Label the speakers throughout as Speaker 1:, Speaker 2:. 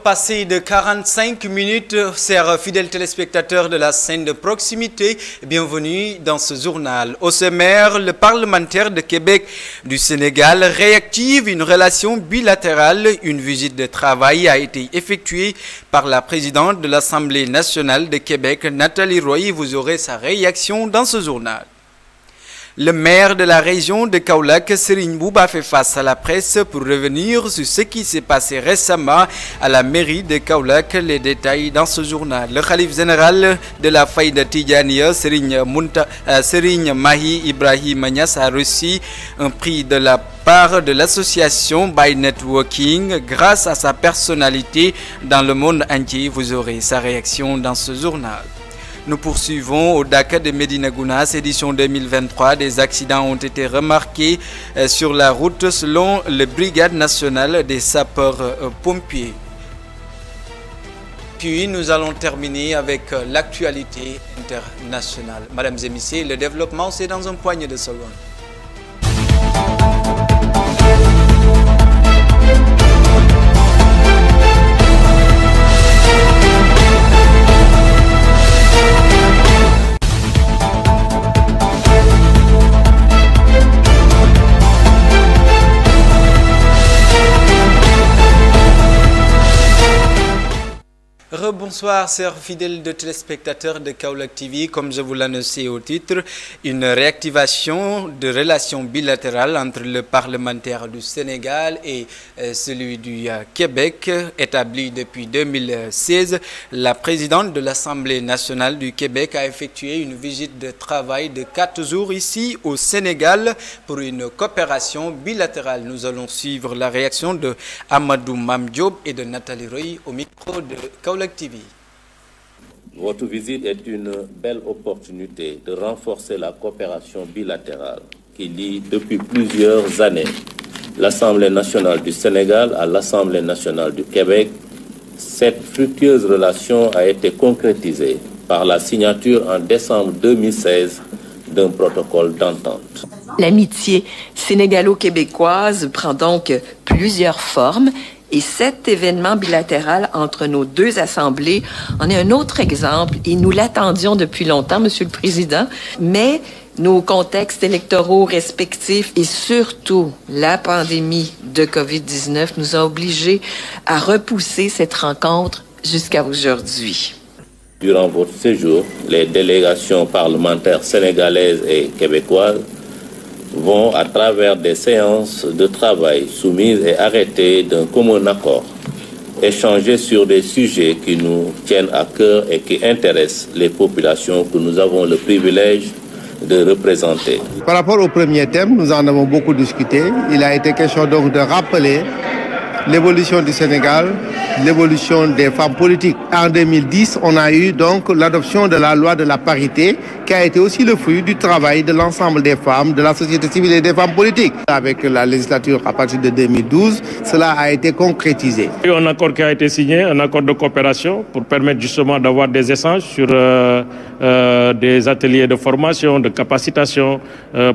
Speaker 1: passé de 45 minutes, chers fidèles téléspectateurs de la scène de proximité, bienvenue dans ce journal. Au sommaire, le parlementaire de Québec du Sénégal réactive une relation bilatérale. Une visite de travail a été effectuée par la présidente de l'Assemblée nationale de Québec, Nathalie Roy. Vous aurez sa réaction dans ce journal. Le maire de la région de Kaolack, Serigne Mboup, a fait face à la presse pour revenir sur ce qui s'est passé récemment à la mairie de Kaolack. Les détails dans ce journal. Le khalife général de la Faïda Tidjaniya, Serigne Mahi Ibrahima Niass, a reçu un prix de la part de l'association By Networking grâce à sa personnalité dans le monde entier. Vous aurez sa réaction dans ce journal. Nous poursuivons au Dakar de Médina Gounass, édition 2023. Des accidents ont été remarqués sur la route selon la Brigade nationale des sapeurs-pompiers. Puis nous allons terminer avec l'actualité internationale. Mesdames et messieurs, le développement, c'est dans un poignet de secondes. Bonsoir, chers fidèles de téléspectateurs de Kaolack TV. Comme je vous l'annonçais au titre, une réactivation de relations bilatérales entre le parlementaire du Sénégal et celui du Québec, établi depuis 2016. La présidente de l'Assemblée nationale du Québec a effectué une visite de travail de 4 jours ici au Sénégal pour une coopération bilatérale. Nous allons suivre la réaction de Amadou Mame Diop et de Nathalie Roy au micro de Kaolack TV.
Speaker 2: Votre visite est une belle opportunité de renforcer la coopération bilatérale qui lie depuis plusieurs années l'Assemblée nationale du Sénégal à l'Assemblée nationale du Québec. Cette fructueuse relation a été concrétisée par la signature en décembre 2016 d'un protocole d'entente.
Speaker 3: L'amitié sénégalo-québécoise prend donc plusieurs formes. Et cet événement bilatéral entre nos deux assemblées en est un autre exemple. Et nous l'attendions depuis longtemps, Monsieur le Président, mais nos contextes électoraux respectifs et surtout la pandémie de COVID-19 nous a obligés à repousser cette rencontre jusqu'à aujourd'hui.
Speaker 2: Durant votre séjour, les délégations parlementaires sénégalaises et québécoises vont, à travers des séances de travail soumises et arrêtées d'un commun accord, échanger sur des sujets qui nous tiennent à cœur et qui intéressent les populations que nous avons le privilège de représenter.
Speaker 4: Par rapport au premier thème, nous en avons beaucoup discuté. Il a été question donc de rappeler l'évolution du Sénégal, l'évolution des femmes politiques. En 2010, on a eu donc l'adoption de la loi de la parité qui a été aussi le fruit du travail de l'ensemble des femmes, de la société civile et des femmes politiques. Avec la législature à partir de 2012, cela a été concrétisé.
Speaker 5: Il y a un accord qui a été signé, un accord de coopération pour permettre justement d'avoir des échanges sur des ateliers de formation, de capacitation,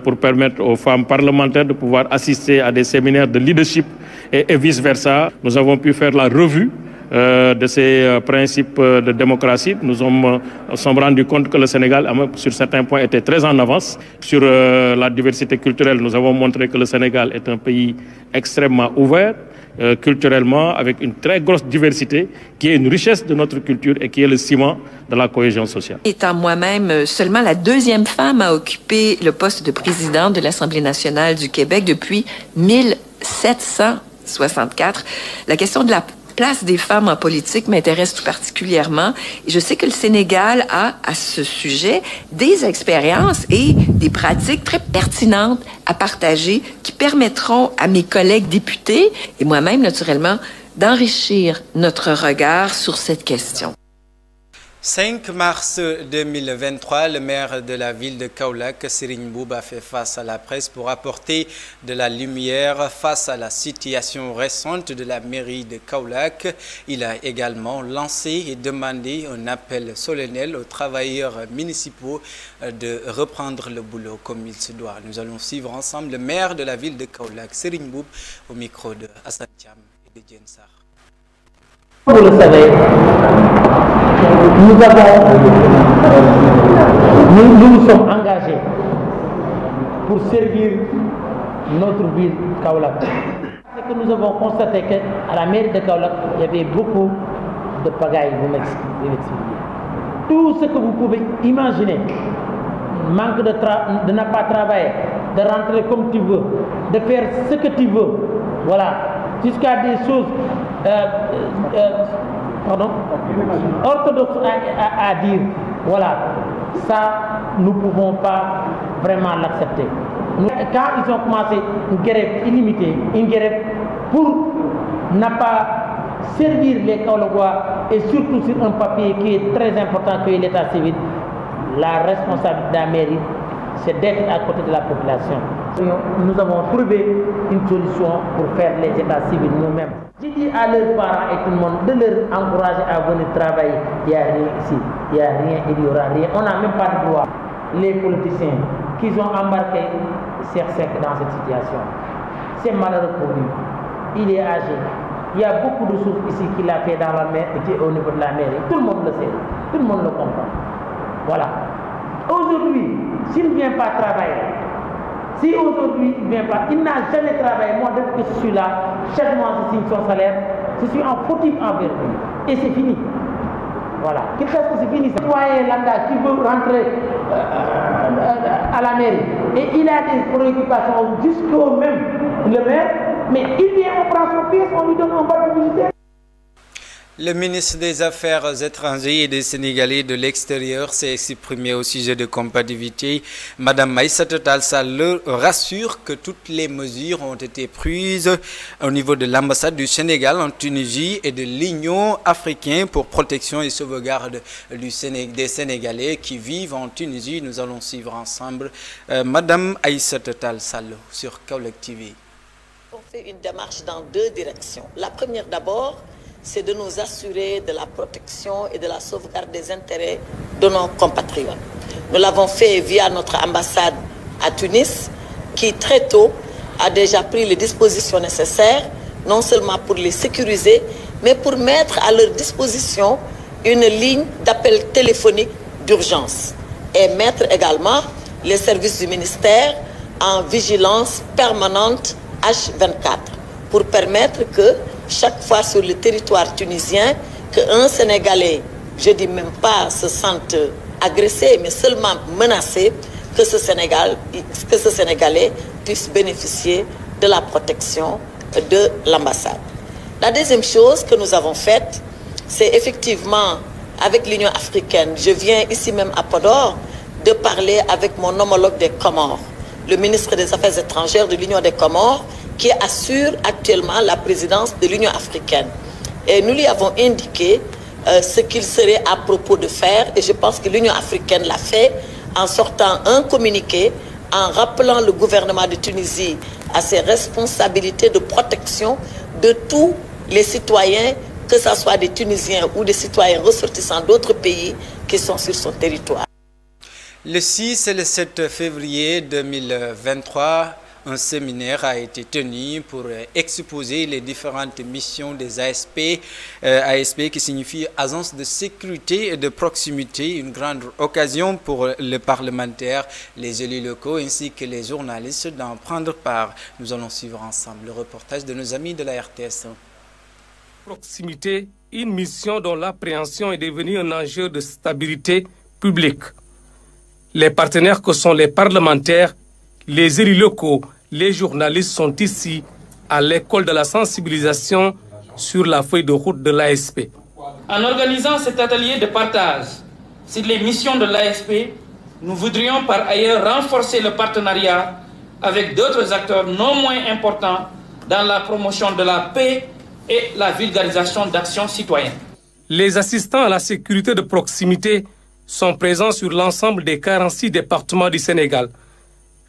Speaker 5: pour permettre aux femmes parlementaires de pouvoir assister à des séminaires de leadership et vice-versa. Nous avons pu faire la revue de ces principes de démocratie. Nous sommes rendus compte que le Sénégal, sur certains points, était très en avance. Sur la diversité culturelle, nous avons montré que le Sénégal est un pays extrêmement ouvert, culturellement, avec une très grosse diversité, qui est une richesse de notre culture et qui est le ciment de la cohésion sociale.
Speaker 3: Étant moi-même seulement la deuxième femme à occuper le poste de présidente de l'Assemblée nationale du Québec depuis 1764, la question de la place des femmes en politique m'intéresse tout particulièrement. Et je sais que le Sénégal a, à ce sujet, des expériences et des pratiques très pertinentes à partager qui permettront à mes collègues députés et moi-même, naturellement, d'enrichir notre regard sur cette question.
Speaker 1: 5 mars 2023, le maire de la ville de Kaolack, Serigne Mboup, a fait face à la presse pour apporter de la lumière face à la situation récente de la mairie de Kaolack. Il a également lancé et demandé un appel solennel aux travailleurs municipaux de reprendre le boulot comme il se doit. Nous allons suivre ensemble le maire de la ville de Kaolack, Serigne Mboup, au micro de Hassan Thiam et de Diène Sarr.
Speaker 6: Vous le savez, nous sommes engagés pour servir notre ville Kaolack. C'est que nous avons constaté qu'à la mairie de Kaolack, il y avait beaucoup de pagaille, vous m'expliquez. Tout ce que vous pouvez imaginer, manque de ne pas travailler, de rentrer comme tu veux, de faire ce que tu veux, voilà, jusqu'à des choses orthodoxes à dire, voilà, ça, nous ne pouvons pas vraiment l'accepter. Quand ils ont commencé une grève illimitée, une grève pour ne pas servir les Kaolackois et surtout sur un papier qui est très important que l'état civil, la responsabilité de la mairie, c'est d'être à côté de la population. Nous avons trouvé une solution pour faire les états civils nous-mêmes. J'ai dit à leurs parents et tout le monde de leur encourager à venir travailler. Il n'y a rien ici, il n'y a rien, il n'y aura rien. On n'a même pas de droit. Les politiciens qui ont embarqué CR5 dans cette situation, c'est malheureux pour lui. Il est âgé. Il y a beaucoup de choses ici qu'il a fait dans la mer et au niveau de la mairie. Tout le monde le sait, tout le monde le comprend. Voilà. Aujourd'hui, s'il ne vient pas travailler, si aujourd'hui il ne vient pas, il n'a jamais travaillé. Moi, depuis que je suis là, chaque mois je signe son salaire, je suis en fautif envers lui. Et c'est fini. Voilà. Qu'il fasse que c'est fini. Le citoyen lambda qui veut rentrer à la mairie et il a des préoccupations jusqu'au même le maire, mais il vient, on prend son pièce, on lui donne un bas de visiter.
Speaker 1: Le ministre des Affaires étrangères et des Sénégalais de l'extérieur s'est exprimé au sujet de compatibilité. Madame Aïssata Tall Sall rassure que toutes les mesures ont été prises au niveau de l'ambassade du Sénégal en Tunisie et de l'Union africaine pour protection et sauvegarde des Sénégalais qui vivent en Tunisie. Nous allons suivre ensemble Madame Aïssata Tall Sall sur Kaolack TV.
Speaker 7: On fait une démarche dans deux directions. La première d'abord, c'est de nous assurer de la protection et de la sauvegarde des intérêts de nos compatriotes. Nous l'avons fait via notre ambassade à Tunis, qui très tôt a déjà pris les dispositions nécessaires, non seulement pour les sécuriser, mais pour mettre à leur disposition une ligne d'appel téléphonique d'urgence et mettre également les services du ministère en vigilance permanente H24 pour permettre que chaque fois sur le territoire tunisien, qu'un Sénégalais, je ne dis même pas se sente agressé, mais seulement menacé, que ce Sénégalais puisse bénéficier de la protection de l'ambassade. La deuxième chose que nous avons faite, c'est effectivement avec l'Union africaine. Je viens ici même à Podor de parler avec mon homologue des Comores, le ministre des Affaires étrangères de l'Union des Comores, qui assure actuellement la présidence de l'Union africaine. Et nous lui avons indiqué ce qu'il serait à propos de faire, et je pense que l'Union africaine l'a fait en sortant un communiqué, en rappelant le gouvernement de Tunisie à ses responsabilités de protection de tous les citoyens, que ce soit des Tunisiens ou des citoyens ressortissants d'autres pays qui sont sur son territoire.
Speaker 1: Le 6 et le 7 février 2023, un séminaire a été tenu pour exposer les différentes missions des ASP. ASP qui signifie Agence de sécurité et de proximité, une grande occasion pour les parlementaires, les élus locaux ainsi que les journalistes d'en prendre part. Nous allons suivre ensemble le reportage de nos amis de la RTS.
Speaker 8: Proximité, une mission dont l'appréhension est devenue un enjeu de stabilité publique. Les partenaires que sont les parlementaires, les élus locaux, les journalistes sont ici à l'école de la sensibilisation sur la feuille de route de l'ASP.
Speaker 9: En organisant cet atelier de partage sur les missions de l'ASP, nous voudrions par ailleurs renforcer le partenariat avec d'autres acteurs non moins importants dans la promotion de la paix et la vulgarisation d'actions citoyennes.
Speaker 8: Les assistants à la sécurité de proximité sont présents sur l'ensemble des 46 départements du Sénégal.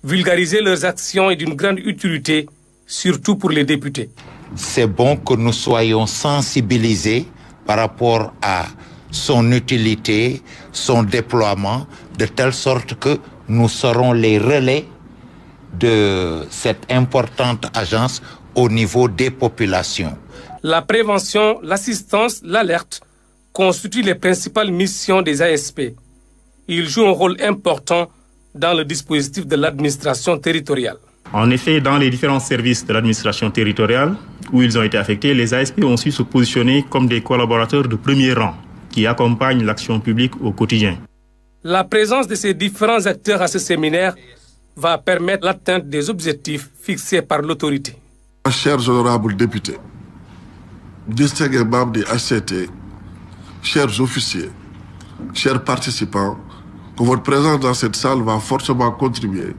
Speaker 8: Vulgariser leurs actions est d'une grande utilité, surtout pour les députés.
Speaker 10: C'est bon que nous soyons sensibilisés par rapport à son utilité, son déploiement, de telle sorte que nous serons les relais de cette importante agence au niveau des populations.
Speaker 8: La prévention, l'assistance, l'alerte constituent les principales missions des ASP. Ils jouent un rôle important dans le dispositif de l'administration territoriale.
Speaker 11: En effet, dans les différents services de l'administration territoriale où ils ont été affectés, les ASP ont su se positionner comme des collaborateurs de premier rang qui accompagnent l'action publique au quotidien.
Speaker 8: La présence de ces différents acteurs à ce séminaire va permettre l'atteinte des objectifs fixés par l'autorité.
Speaker 12: Chers honorables députés, distingués membres du HCT, chers officiers, chers participants, que votre présence dans cette salle va fortement contribuer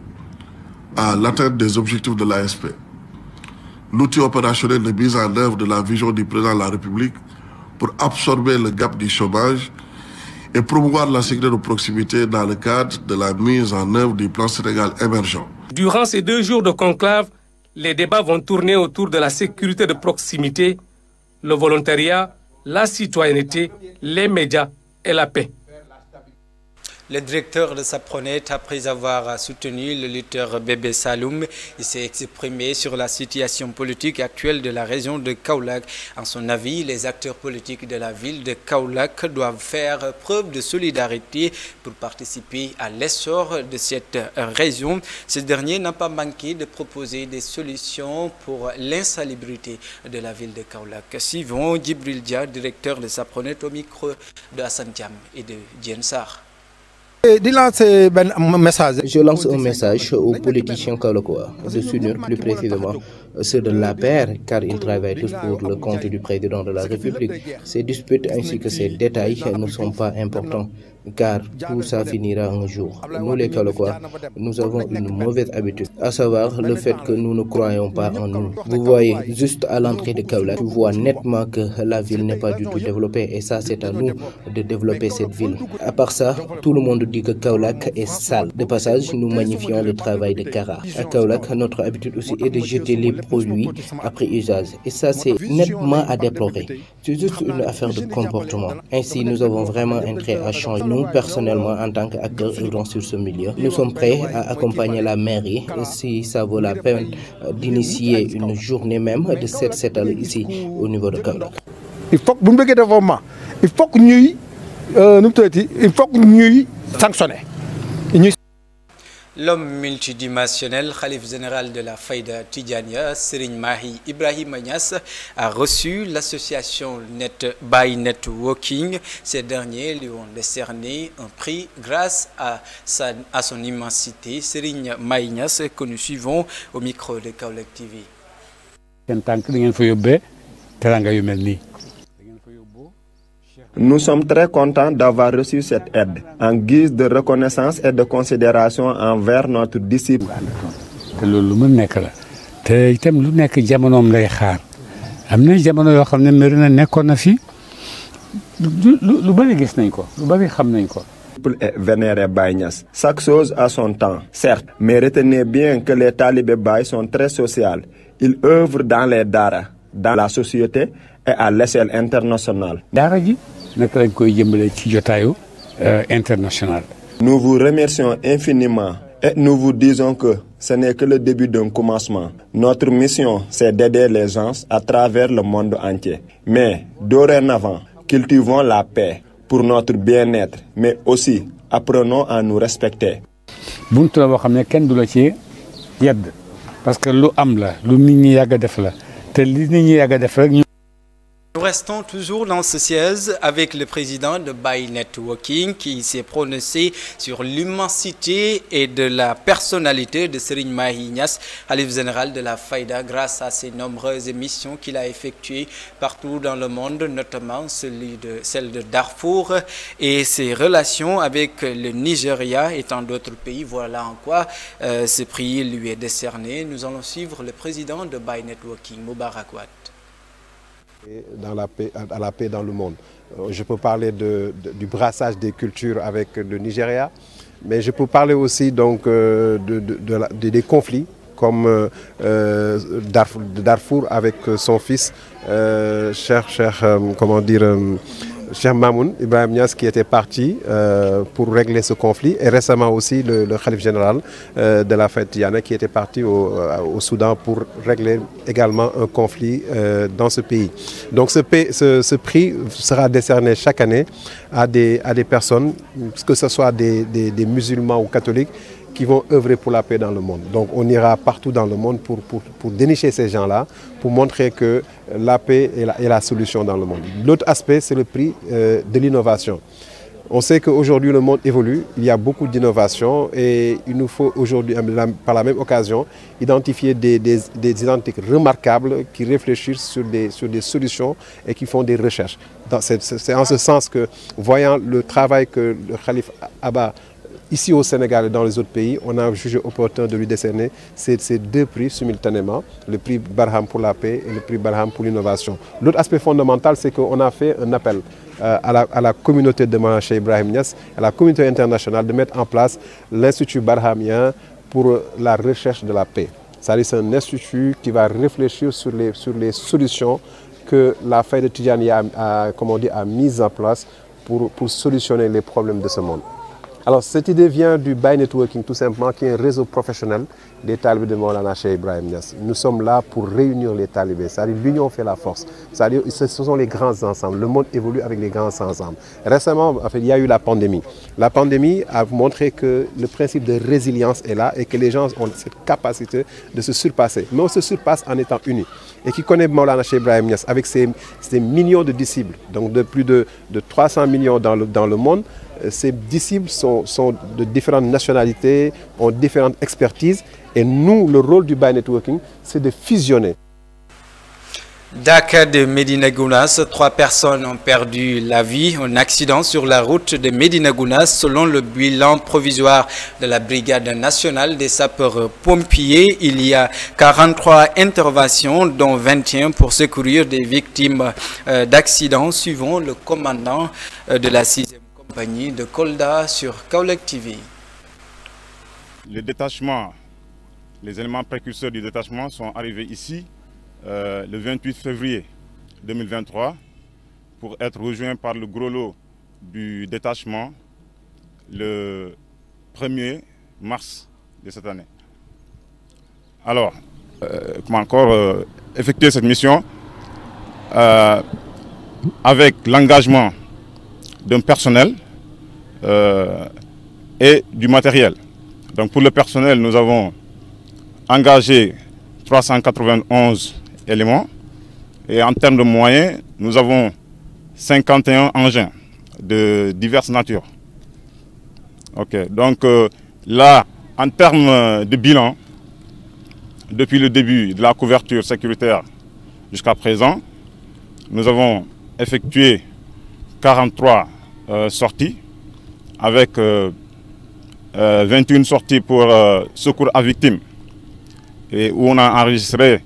Speaker 12: à l'atteinte des objectifs de l'ASP. L'outil opérationnel de mise en œuvre de la vision du président de la République pour absorber le gap du chômage et promouvoir la sécurité de proximité dans le cadre de la mise en œuvre du plan Sénégal émergent.
Speaker 8: Durant ces 2 jours de conclave, les débats vont tourner autour de la sécurité de proximité, le volontariat, la citoyenneté, les médias et la paix.
Speaker 1: Le directeur de Sapronet, après avoir soutenu le lutteur Bébé Saloum, il s'est exprimé sur la situation politique actuelle de la région de Kaolack. En son avis, les acteurs politiques de la ville de Kaolack doivent faire preuve de solidarité pour participer à l'essor de cette région. Ce dernier n'a pas manqué de proposer des solutions pour l'insalubrité de la ville de Kaolack. Suivons Djibril Dia, directeur de Sapronet, au micro de Hassan Thiam et de Diène Sarr.
Speaker 13: Je lance un message aux politiciens kaolackois, de s'unir plus précisément ceux de l'APR, car ils travaillent tous pour le compte du président de la République. Ces disputes ainsi que ces détails ne sont pas importants, car tout ça finira un jour. Nous les Kaolackois, nous avons une mauvaise habitude, à savoir le fait que nous ne croyons pas en nous. Vous voyez, juste à l'entrée de Kaolack, tu vois nettement que la ville n'est pas du tout développée, et ça c'est à nous de développer cette ville. À part ça, tout le monde dit que Kaolack est sale. De passage, nous magnifions le travail de Kara. À Kaolack, notre habitude aussi est de jeter les produits après usage. Et ça, c'est nettement à déplorer. C'est juste une affaire de comportement. Ainsi, nous avons vraiment intérêt à changer. Nous, personnellement, en tant qu'acteurs œuvrant sur ce milieu, nous sommes prêts à accompagner la mairie si ça vaut la peine d'initier une journée même de cette sétale ici au niveau de Kaolack.
Speaker 14: Il faut que nous développement. Il faut que nous sanctionner.
Speaker 1: L'homme multidimensionnel, Khalife général de la Fayda Tidjania, Serigne Mahi Ibrahima Niass, a reçu l'association By Networking. Ces derniers lui ont décerné un prix grâce à son immensité. Serigne Mahi Niass, que nous suivons au micro de Kaolack TV.
Speaker 15: Nous sommes très contents d'avoir reçu cette aide en guise de reconnaissance et de considération envers notre disciple. Est vénéré Baye Niass. Chaque chose a son temps, certes, mais retenez bien que les talibés Baye sont très sociaux. Ils œuvrent dans les daara, dans la société et à l'échelle internationale. Nous vous remercions infiniment et nous vous disons que ce n'est que le début d'un commencement. Notre mission, c'est d'aider les gens à travers le monde entier. Mais dorénavant, cultivons la paix pour notre bien-être, mais aussi apprenons à nous respecter.
Speaker 16: Parce que lu am la lu nit ñi yàgg def la te li nit ñi yàgg def rek.
Speaker 1: Nous restons toujours dans ce siège avec le président de By Networking qui s'est prononcé sur l'immensité et de la personnalité de Serigne Mahi Niass, Khalife général de la Fayda, grâce à ses nombreuses émissions qu'il a effectuées partout dans le monde, notamment celle de Darfour et ses relations avec le Nigeria et tant d'autres pays. Voilà en quoi ce prix lui est décerné. Nous allons suivre le président de By Networking, Moubarak Wade.
Speaker 17: À la paix dans le monde. Je peux parler du brassage des cultures avec le Nigeria, mais je peux parler aussi donc des conflits comme Darfour avec son fils, Cheikh Mamoun Ibrahim Niass qui était parti pour régler ce conflit, et récemment aussi le Khalif général de la Fayda Tidiane qui était parti au Soudan pour régler également un conflit dans ce pays. Donc ce prix sera décerné chaque année à des personnes, que ce soit des musulmans ou catholiques, qui vont œuvrer pour la paix dans le monde. Donc on ira partout dans le monde pour dénicher ces gens-là, pour montrer que la paix est la solution dans le monde. L'autre aspect, c'est le prix de l'innovation. On sait qu'aujourd'hui le monde évolue, il y a beaucoup d'innovations et il nous faut aujourd'hui, par la même occasion, identifier des identiques remarquables qui réfléchissent sur des solutions et qui font des recherches. C'est en ce sens que, voyant le travail que le Khalif Abba ici au Sénégal et dans les autres pays, on a jugé opportun de lui décerner ces deux prix simultanément, le prix Barham pour la paix et le prix Barham pour l'innovation. L'autre aspect fondamental, c'est qu'on a fait un appel à la communauté de Maulana Cheikh Ibrahim Niass, à la communauté internationale, de mettre en place l'Institut barhamien pour la recherche de la paix. C'est un institut qui va réfléchir sur les solutions que la Fayda Tidiane a mises en place pour solutionner les problèmes de ce monde. Alors cette idée vient du Baye Networking tout simplement, qui est un réseau professionnel des talibés de Maulana Cheikh Ibrahim Niass. Nous sommes là pour réunir les talibés, c'est-à-dire l'union fait la force. C'est-à-dire ce sont les grands ensembles, le monde évolue avec les grands ensembles. Récemment, il y a eu la pandémie. La pandémie a montré que le principe de résilience est là et que les gens ont cette capacité de se surpasser. Mais on se surpasse en étant unis. Et qui connaît Maulana Cheikh Ibrahim Niass avec ses millions de disciples, donc de plus de 300 millions dans le monde. Ces disciples sont de différentes nationalités, ont différentes expertises. Et nous, le rôle du Baye Networking, c'est de fusionner.
Speaker 1: Dakar de Médina Gounass, 3 personnes ont perdu la vie. Un accident sur la route de Médina Gounass, selon le bilan provisoire de la Brigade nationale des sapeurs-pompiers. Il y a 43 interventions, dont 21 pour secourir des victimes d'accidents, suivant le commandant de la 6e compagnie de Kolda sur Kaolack TV.
Speaker 18: Le détachement, les éléments précurseurs du détachement sont arrivés ici le 28 février 2023 pour être rejoints par le gros lot du détachement le 1er mars de cette année. Alors, comment encore effectuer cette mission avec l'engagement d'un personnel et du matériel. Donc pour le personnel, nous avons engagé 391 éléments et en termes de moyens, nous avons 51 engins de diverses natures. Ok, donc là, en termes de bilan, depuis le début de la couverture sécuritaire jusqu'à présent, nous avons effectué 43 sorties avec 21 sorties pour secours à victimes et où on a enregistré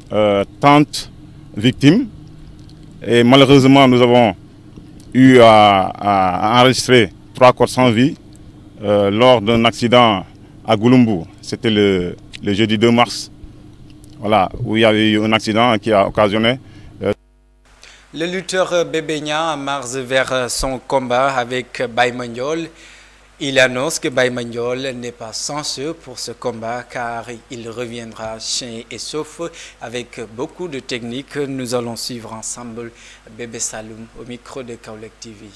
Speaker 18: 30 victimes et malheureusement nous avons eu à enregistrer 3 corps sans vie lors d'un accident à Gouloumbou. C'était le jeudi 2 mars, voilà, où il y avait eu un accident qui a occasionné.
Speaker 1: Le lutteur Bébé Niang marche vers son combat avec Baye Mandiol. Il annonce que Baye Mandiol n'est pas censé pour ce combat car il reviendra sain et sauf avec beaucoup de techniques. Nous allons suivre ensemble Bébé Saloum au micro de Kaolack TV.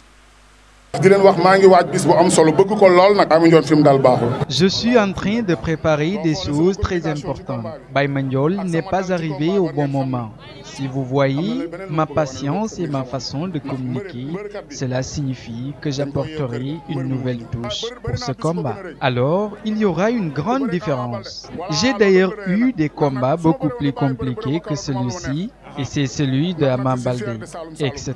Speaker 19: Je suis en train de préparer des choses très importantes. Baye Mandiol n'est pas arrivé au bon moment. Si vous voyez ma patience et ma façon de communiquer, cela signifie que j'apporterai une nouvelle touche pour ce combat. Alors, il y aura une grande différence. J'ai d'ailleurs eu des combats beaucoup plus compliqués que celui-ci, et c'est celui de Ama Baldé, etc.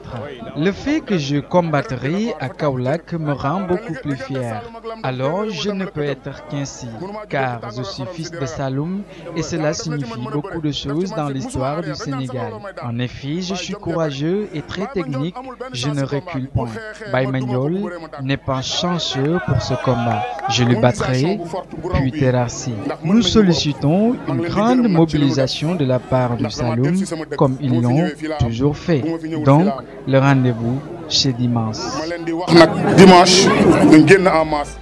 Speaker 19: Le fait que je combattrai à Kaolack me rend beaucoup plus fier. Alors, je ne peux être qu'ainsi, car je suis fils de Saloum et cela signifie beaucoup de choses dans l'histoire du Sénégal. En effet, je suis courageux et très technique, je ne recule point. Baye Mandiol n'est pas chanceux pour ce combat. Je le battrai, puis terrasser. Nous sollicitons une grande mobilisation de la part du Saloum, comme ils l'ont toujours fait. Donc, le rendez-vous chez Dimanche.
Speaker 20: Dimanche, nous sommes en masse.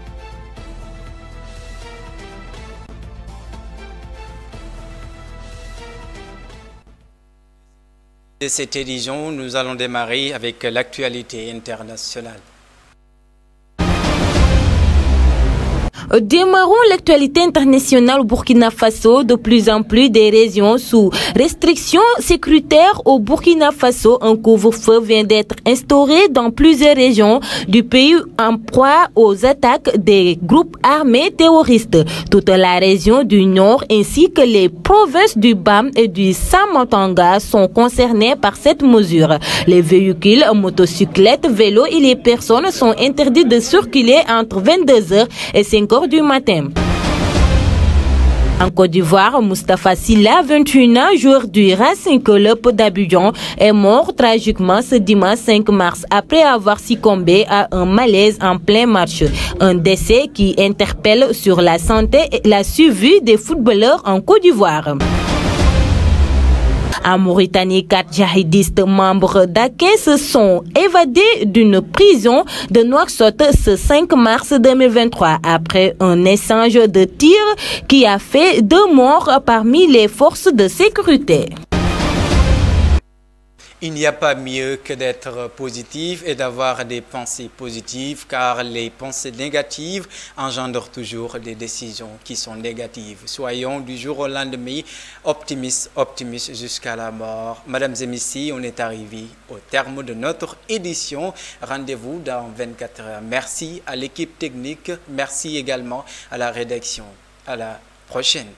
Speaker 1: De cette édition, nous allons démarrer avec l'actualité internationale.
Speaker 21: Démarrons l'actualité internationale au Burkina Faso. De plus en plus des régions sous restrictions sécuritaires au Burkina Faso. Un couvre-feu vient d'être instauré dans plusieurs régions du pays en proie aux attaques des groupes armés terroristes. Toute la région du Nord ainsi que les provinces du Bam et du Samantanga sont concernées par cette mesure. Les véhicules, motocyclettes, vélos et les personnes sont interdits de circuler entre 22h et 5h du matin. En Côte d'Ivoire, Moustapha Silla, 21 ans, joueur du Racing Club d'Abidjan, est mort tragiquement ce dimanche 5 mars après avoir succombé à un malaise en plein match. Un décès qui interpelle sur la santé et la survie des footballeurs en Côte d'Ivoire. En Mauritanie, 4 djihadistes membres d'Aké se sont évadés d'une prison de Nouakchott ce 5 mars 2023 après un échange de tirs qui a fait 2 morts parmi les forces de sécurité.
Speaker 1: Il n'y a pas mieux que d'être positif et d'avoir des pensées positives, car les pensées négatives engendrent toujours des décisions qui sont négatives. Soyons du jour au lendemain optimistes jusqu'à la mort. Mesdames et messieurs, on est arrivé au terme de notre édition. Rendez-vous dans 24 heures. Merci à l'équipe technique, merci également à la rédaction. À la prochaine.